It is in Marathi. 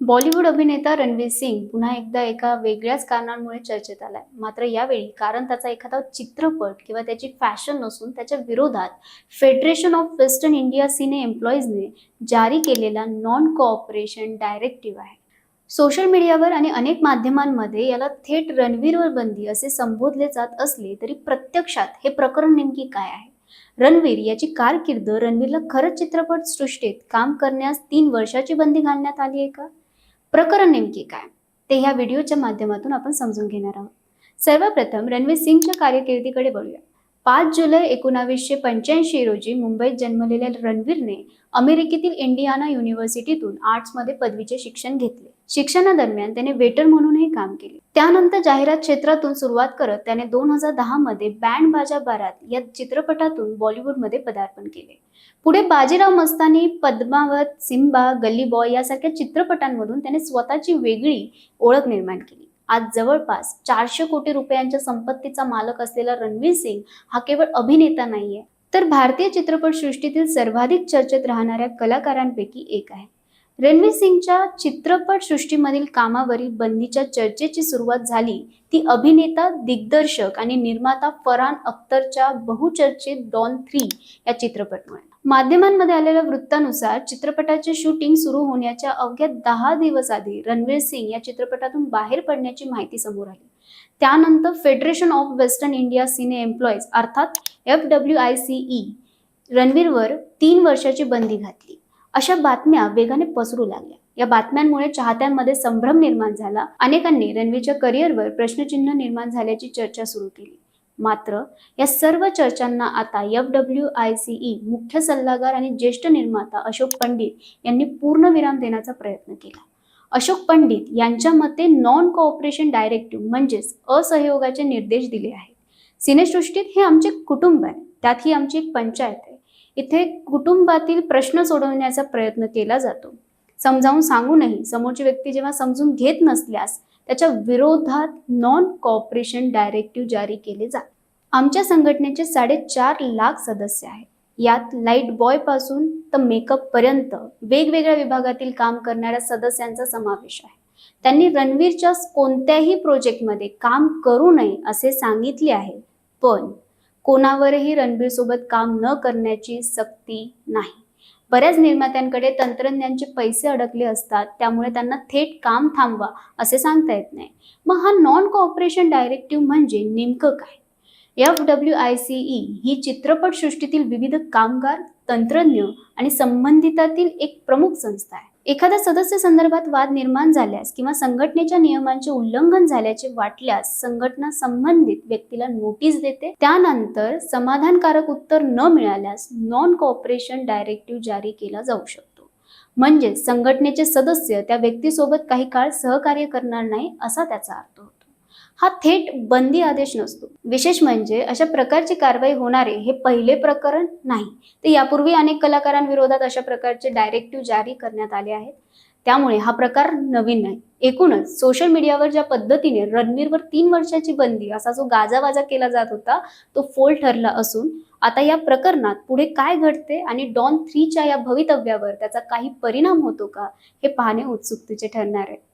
बॉलिवूड अभिनेता रणवीर सिंग पुन्हा एकदा एका वेगळ्याच कारणांमुळे चर्चेत आलाय. मात्र यावेळी कारण त्याचा एखादा चित्रपट किंवा त्याची फॅशन नसून त्याच्या विरोधात फेडरेशन ऑफ वेस्टर्न इंडिया सिने एम्प्लॉईजने जारी केलेला नॉन कोऑपरेशन डायरेक्टिव्ह आहे. सोशल मीडियावर आणि अनेक माध्यमांमध्ये याला थेट रणवीरवर बंदी असे संबोधले जात असले तरी प्रत्यक्षात हे प्रकरण नेमकी काय आहे? रणवीर याची कारकीर्द रणवीरला खरंच चित्रपट सृष्टीत काम करण्यास 3 वर्षाची बंदी घालण्यात आली आहे का? प्रकरण नेमके काय ते ह्या व्हिडिओच्या माध्यमातून आपण समजून घेणार आहोत. सर्वप्रथम रणवीर सिंगच्या कारकिर्दीकडे बघूया. 5 जुलै 1985 रोजी मुंबईत जन्मलेल्या रणवीरने अमेरिकेतील इंडियाना युनिव्हर्सिटीतून आर्ट्समध्ये पदवीचे शिक्षण घेतले. शिक्षणादरम्यान त्याने वेटर म्हणूनही काम केले. त्यानंतर जाहिरात क्षेत्रातून सुरुवात करत त्याने 2010 मध्ये बँड बाजा बारात या चित्रपटातून बॉलिवूडमध्ये पदार्पण केले. पुढे बाजीराव मस्तानी, पद्मावत, सिम्बा, गल्ली बॉय यासारख्या चित्रपटांमधून त्याने स्वतःची वेगळी ओळख निर्माण केली. आज जवळपास 400 कोटी रुपयांच्या संपत्तीचा मालक असलेला रणवीर सिंग हा केवळ अभिनेता नाहीये, तर भारतीय चित्रपटसृष्टीतील सर्वाधिक चर्चेत राहणाऱ्या कलाकारांपैकी एक आहे. रणवीर सिंगच्या चित्रपट सृष्टीमधील कामावरील बंदीच्या चर्चेची सुरुवात झाली ती अभिनेता, दिग्दर्शक आणि निर्माता फरहान अख्तरच्या बहुचर्चित डॉन 3 या चित्रपटामुळे. माध्यमांमध्ये आलेल्या वृत्तानुसार चित्रपटाचे शूटिंग सुरू होण्याच्या अवघ्या 10 दिवस आधी रणवीर सिंग या चित्रपटातून बाहेर पडण्याची माहिती समोर आली. त्यानंतर federation of western India cine employees अर्थात FWICE रणवीरवर 3 वर्षाची बंदी घातली. अशा बातम्या वेगाने पसरू लागल्या. या बातम्यांमुळे चाहत्यांमध्ये संभ्रम निर्माण झाला. अनेकांनी रणवीरच्या करिअरवर प्रश्नचिन्ह निर्माण झाल्याची चर्चा सुरू केली. मात्र या सर्व चर्चांना आता FWICE मुख्य सल्लागार आणि ज्येष्ठ निर्माता अशोक पंडित यांनी पूर्णविराम देण्याचा प्रयत्न केला. अशोक पंडित यांच्या मते नॉन कोऑपरेशन डायरेक्टिव्ह म्हणजेच असहयोगाचे निर्देश दिले आहेत. सिनेसृष्टीत हे आमचे कुटुंब आहे, त्यात ही आमची एक पंचायत आहे. इथे कुटुंबातील प्रश्न सोडवण्याचा प्रयत्न केला जातो. समजावून सांगूनही समोरची व्यक्ती जेव्हा समजून घेत नसल्यास त्याच्या विरोधात नॉन कोऑपरेशन डायरेक्टिव्ह जारी केले जातात. आमच्या संघटनेचे 4.5 लाख सदस्य आहेत. यात लाईट बॉय पासून तर मेकअप पर्यंत वेगवेगळ्या विभागातील काम करणाऱ्या सदस्यांचा समावेश आहे. त्यांनी रणवीरच्या कोणत्याही प्रोजेक्टमध्ये काम करू नये असे सांगितले आहे, पण कोणावरही रणवीर सोबत काम न करण्याची सक्ती नाही. बऱ्याच निर्मात्यांकडे तंत्रज्ञांचे पैसे अडकले असतात, त्यामुळे त्यांना थेट काम थांबवा असे सांगता येत नाही. मग हा नॉन कोऑपरेशन डायरेक्टिव्ह म्हणजे नेमकं काय? FWICE ही चित्रपट सृष्टीतील विविध कामगार, तंत्रज्ञ आणि संबंधितातील एक प्रमुख संस्था आहे. एखाद्या सदस्य संदर्भात वाद निर्माण झाल्यास किंवा संघटनेच्या नियमांचे उल्लंघन झाल्याचे वाटल्यास संघटना संबंधित व्यक्तीला नोटीस देते. त्यानंतर समाधानकारक उत्तर न मिळाल्यास नॉन कोऑपरेशन डायरेक्टिव्ह जारी केला जाऊ शकतो. म्हणजे संघटनेचे सदस्य त्या व्यक्तीसोबत काही काळ सहकार्य करणार नाही असा त्याचा अर्थ होतो. हा थेट बंदी आदेश नसतो. विशेष म्हणजे अशा प्रकारची कारवाई होणारे हे पहिले प्रकरण नाही. ते यापूर्वी अनेक कलाकारांविरोधात अशा प्रकारचे डायरेक्टिव्ह जारी करण्यात आले आहेत. त्यामुळे हा प्रकार नवीन नाही. एकूणच सोशल मीडियावर ज्या पद्धतीने रणवीरवर 3 वर्षाची बंदी असा जो गाजावाजा केला जात होता तो फोल ठरला असून आता या प्रकरणात पुढे काय घडते आणि डॉन 3च्या या भवितव्यावर त्याचा काही परिणाम होतो का हे पाहणे उत्सुकतेचे ठरणार आहे.